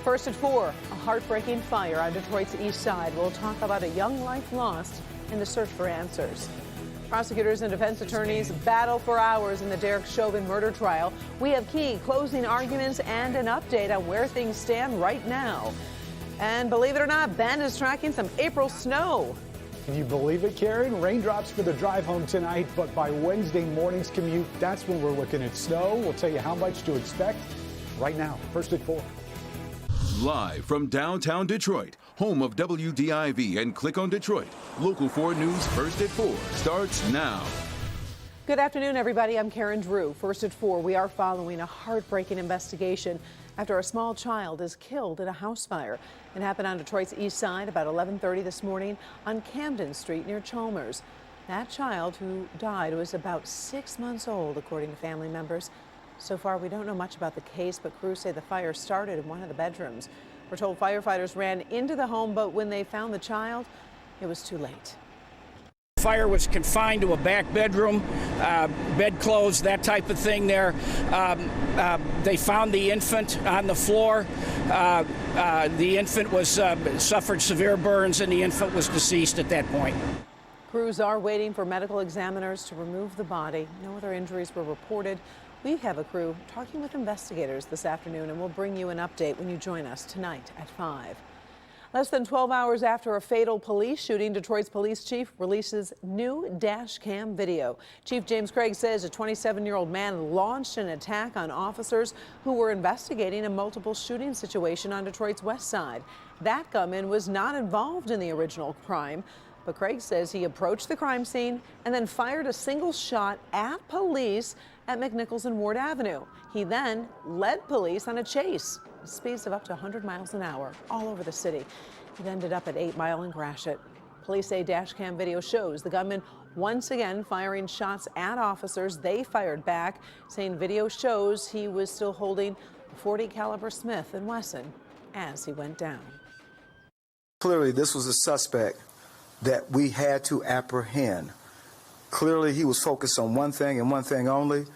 First at 4, a heartbreaking fire on Detroit's east side. We'll talk about a young life lost in the search for answers. Prosecutors and defense attorneys battle for hours in the Derek Chauvin murder trial. We have key closing arguments and an update on where things stand right now. And believe it or not, Ben is tracking some April snow. Can you believe it, Karen? Raindrops for the drive home tonight, but by Wednesday morning's commute, that's when we're looking at snow. We'll tell you how much to expect right now. First at 4. Live from downtown Detroit, home of WDIV and Click on Detroit, Local 4 News First at 4 starts now. Good afternoon, everybody. I'm Karen Drew. First at 4, we are following a heartbreaking investigation after a small child is killed in a house fire. It happened on Detroit's east side about 11:30 this morning on Camden Street near Chalmers. That child who died was about 6 months old, according to family members. So far, we don't know much about the case, but crews say the fire started in one of the bedrooms. We're told firefighters ran into the home, but when they found the child, it was too late. Fire was confined to a back bedroom, bedclothes, that type of thing there. They found the infant on the floor. The infant was suffered severe burns, and the infant was deceased at that point. Crews are waiting for medical examiners to remove the body. No other injuries were reported. We have a crew talking with investigators this afternoon, and we'll bring you an update when you join us tonight at 5. Less than 12 hours after a fatal police shooting, Detroit's police chief releases new dash cam video. Chief James Craig says a 27-year-old man launched an attack on officers who were investigating a multiple shooting situation on Detroit's west side. That gunman was not involved in the original crime, but Craig says he approached the crime scene and then fired a single shot at police at McNichols and Ward Avenue. He then led police on a chase, speeds of up to 100 miles an hour all over the city. It ended up at 8 Mile and Gratiot. Police say dash cam video shows the gunman once again firing shots at officers. They fired back, saying video shows he was still holding a .40 caliber Smith & Wesson as he went down. Clearly, this was a suspect that we had to apprehend. Clearly, he was focused on one thing and one thing only,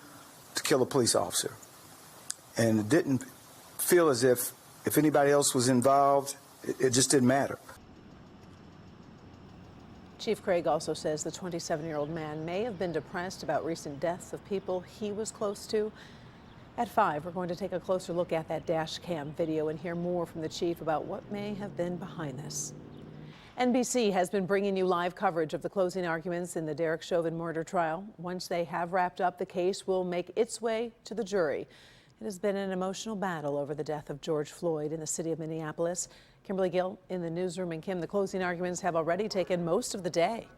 to kill a police officer. And it didn't feel as if anybody else was involved, it just didn't matter. Chief Craig also says the 27-year-old man may have been depressed about recent deaths of people he was close to. At 5, we're going to take a closer look at that dash cam video and hear more from the chief about what may have been behind this. NBC has been bringing you live coverage of the closing arguments in the Derek Chauvin murder trial. Once they have wrapped up, the case will make its way to the jury. It has been an emotional battle over the death of George Floyd in the city of Minneapolis. Kimberly Gill in the newsroom. And Kim, the closing arguments have already taken most of the day.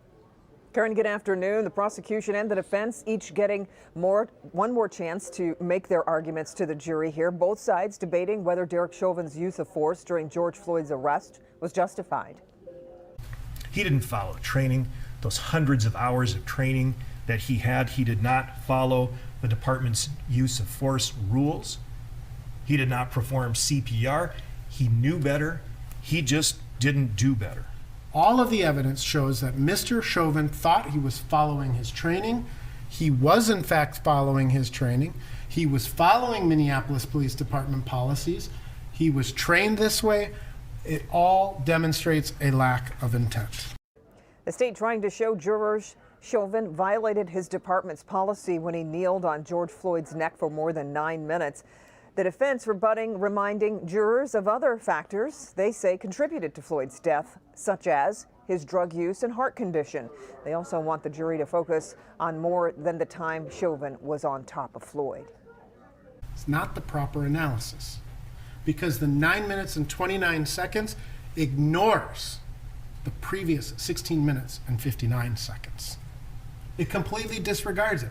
Karen, good afternoon. The prosecution and the defense each getting one more chance to make their arguments to the jury here. Both sides debating whether Derek Chauvin's use of force during George Floyd's arrest was justified. He didn't follow training, those hundreds of hours of training that he had. He did not follow the department's use of force rules. He did not perform CPR. He knew better. He just didn't do better. All of the evidence shows that Mr. Chauvin thought he was following his training. He was in fact following his training. He was following Minneapolis Police Department policies. He was trained this way. It all demonstrates a lack of intent. The state trying to show jurors Chauvin violated his department's policy when he kneeled on George Floyd's neck for more than 9 minutes. The defense rebutting, reminding jurors of other factors they say contributed to Floyd's death, such as his drug use and heart condition. They also want the jury to focus on more than the time Chauvin was on top of Floyd. It's not the proper analysis, because the 9 minutes and 29 seconds ignores the previous 16 minutes and 59 seconds. It completely disregards it.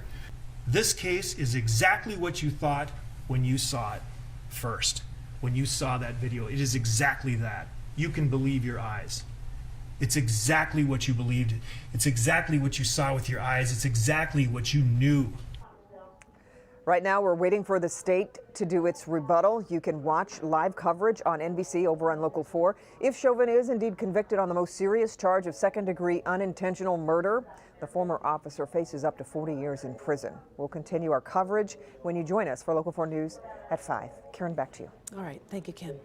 This case is exactly what you thought when you saw it first, when you saw that video. It is exactly that. You can believe your eyes. It's exactly what you believed. It's exactly what you saw with your eyes. It's exactly what you knew. Right now, we're waiting for the state to do its rebuttal. You can watch live coverage on NBC over on Local 4. If Chauvin is indeed convicted on the most serious charge of second-degree unintentional murder, the former officer faces up to 40 years in prison. We'll continue our coverage when you join us for Local 4 News at 5. Karen, back to you. All right. Thank you, Kim.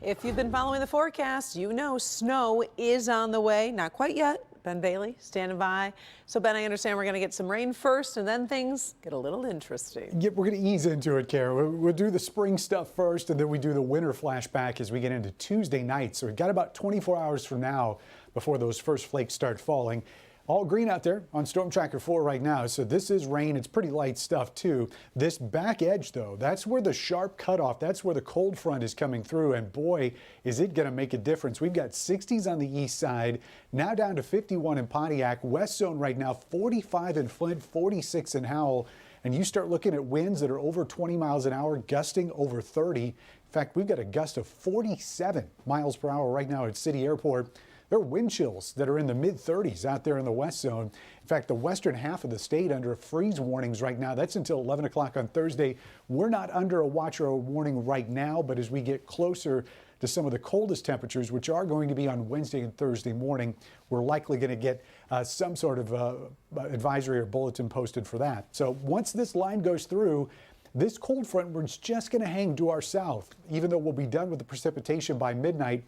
If you've been following the forecast, you know snow is on the way. Not quite yet. Ben Bailey standing by. So, Ben, I understand we're going to get some rain first, and then things get a little interesting. Yeah, we're going to ease into it, Karen. We'll do the spring stuff first, and then we do the winter flashback as we get into Tuesday night. So we've got about 24 hours from now before those first flakes start falling. All green out there on Storm Tracker 4 right now. So this is rain. It's pretty light stuff, too. This back edge, though, that's where the sharp cutoff, that's where the cold front is coming through. And boy, is it going to make a difference. We've got 60s on the east side, now down to 51 in Pontiac. West zone right now, 45 in Flint, 46 in Howell. And you start looking at winds that are over 20 miles an hour, gusting over 30. In fact, we've got a gust of 47 miles per hour right now at City Airport. There are wind chills that are in the mid-30s out there in the west zone. In fact, the western half of the state under freeze warnings right now. That's until 11 o'clock on Thursday. We're not under a watch or a warning right now, but as we get closer to some of the coldest temperatures, which are going to be on Wednesday and Thursday morning, we're likely going to get some sort of advisory or bulletin posted for that. So once this line goes through, this cold front is just going to hang to our south, even though we'll be done with the precipitation by midnight.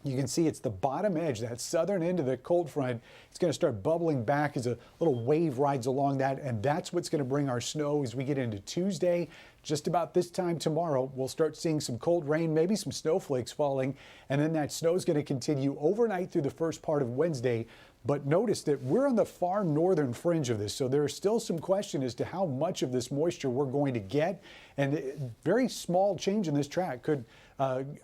You can see it's the bottom edge, that southern end of the cold front. It's going to start bubbling back as a little wave rides along that, and that's what's going to bring our snow as we get into Tuesday. Just about this time tomorrow, we'll start seeing some cold rain, maybe some snowflakes falling, and then that snow is going to continue overnight through the first part of Wednesday. But notice that we're on the far northern fringe of this, so there is still some question as to how much of this moisture we're going to get, and a very small change in this track could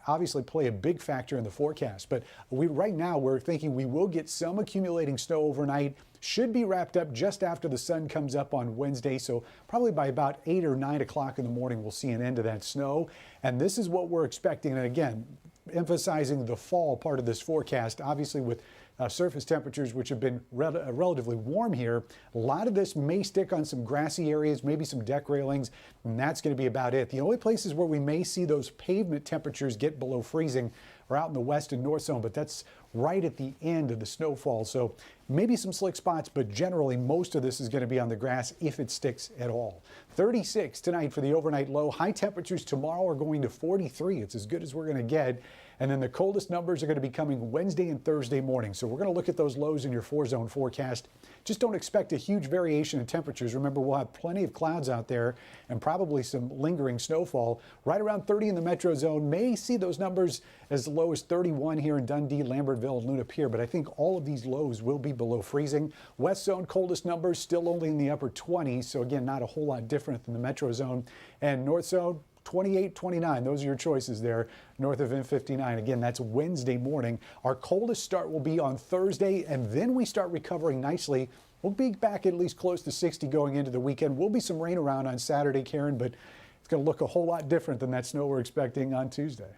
obviously play a big factor in the forecast. But right now we're thinking we will get some accumulating snow overnight. Should be wrapped up just after the sun comes up on Wednesday, so probably by about 8 or 9 o'clock in the morning we'll see an end to that snow. And this is what we're expecting, and again, emphasizing the fall part of this forecast, obviously with surface temperatures which have been relatively warm here. A lot of this may stick on some grassy areas, maybe some deck railings, and that's going to be about it. The only places where we may see those pavement temperatures get below freezing are out in the west and north zone, but that's right at the end of the snowfall. So maybe some slick spots, but generally most of this is going to be on the grass if it sticks at all. 36 tonight for the overnight low. High temperatures tomorrow are going to 43. It's as good as we're going to get. And then the coldest numbers are going to be coming Wednesday and Thursday morning. So we're going to look at those lows in your 4-zone forecast. Just don't expect a huge variation in temperatures. Remember, we'll have plenty of clouds out there and probably some lingering snowfall. Right around 30 in the metro zone. May see those numbers as low as 31 here in Dundee, Lambertville, and Luna Pier. But I think all of these lows will be below freezing. West zone coldest numbers still only in the upper 20s. So again, not a whole lot different than the metro zone. And north zone, 28, 29. Those are your choices there north of M59. Again, that's Wednesday morning. Our coldest start will be on Thursday, and then we start recovering nicely. We'll be back at least close to 60 going into the weekend. Will be some rain around on Saturday, Karen, but it's going to look a whole lot different than that snow we're expecting on Tuesday.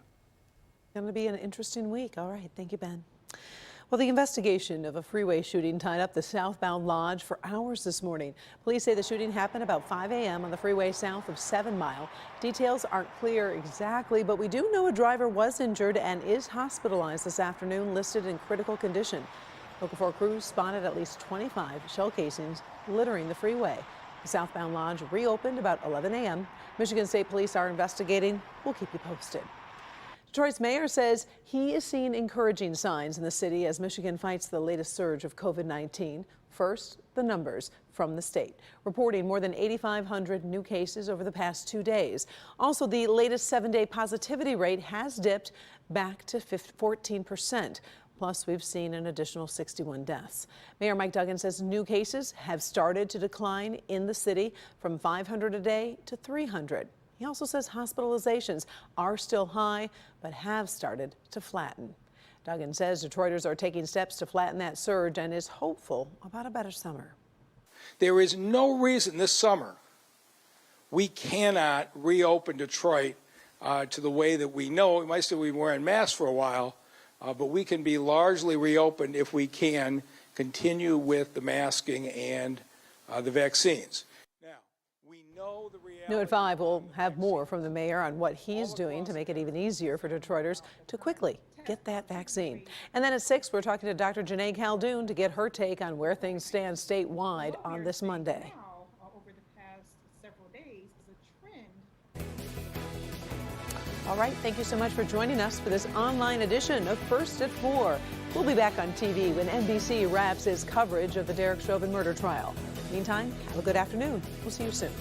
Going to be an interesting week. All right. Thank you, Ben. Well, the investigation of a freeway shooting tied up the southbound Lodge for hours this morning. Police say the shooting happened about 5 a.m. on the freeway south of 7 Mile. Details aren't clear exactly, but we do know a driver was injured and is hospitalized this afternoon, listed in critical condition. Local 4 crews spotted at least 25 shell casings littering the freeway. The southbound Lodge reopened about 11 a.m. Michigan State Police are investigating. We'll keep you posted. Detroit's mayor says he is seeing encouraging signs in the city as Michigan fights the latest surge of COVID-19. First, the numbers from the state, reporting more than 8,500 new cases over the past 2 days. Also, the latest 7-day positivity rate has dipped back to 14%. Plus, we've seen an additional 61 deaths. Mayor Mike Duggan says new cases have started to decline in the city from 500 a day to 300. He also says hospitalizations are still high, but have started to flatten. Duggan says Detroiters are taking steps to flatten that surge and is hopeful about a better summer. There is no reason this summer we cannot reopen Detroit to the way that we know. We might still be wearing masks for a while, but we can be largely reopened if we can continue with the masking and the vaccines. New at 5, we'll have more from the mayor on what he's doing to make it even easier for Detroiters to quickly get that vaccine. And then at 6, we're talking to Dr. Janae Caldoun to get her take on where things stand statewide on this Monday. Over the past several days is a trend. All right, thank you so much for joining us for this online edition of First at 4. We'll be back on TV when NBC wraps its coverage of the Derek Chauvin murder trial. Meantime, have a good afternoon. We'll see you soon.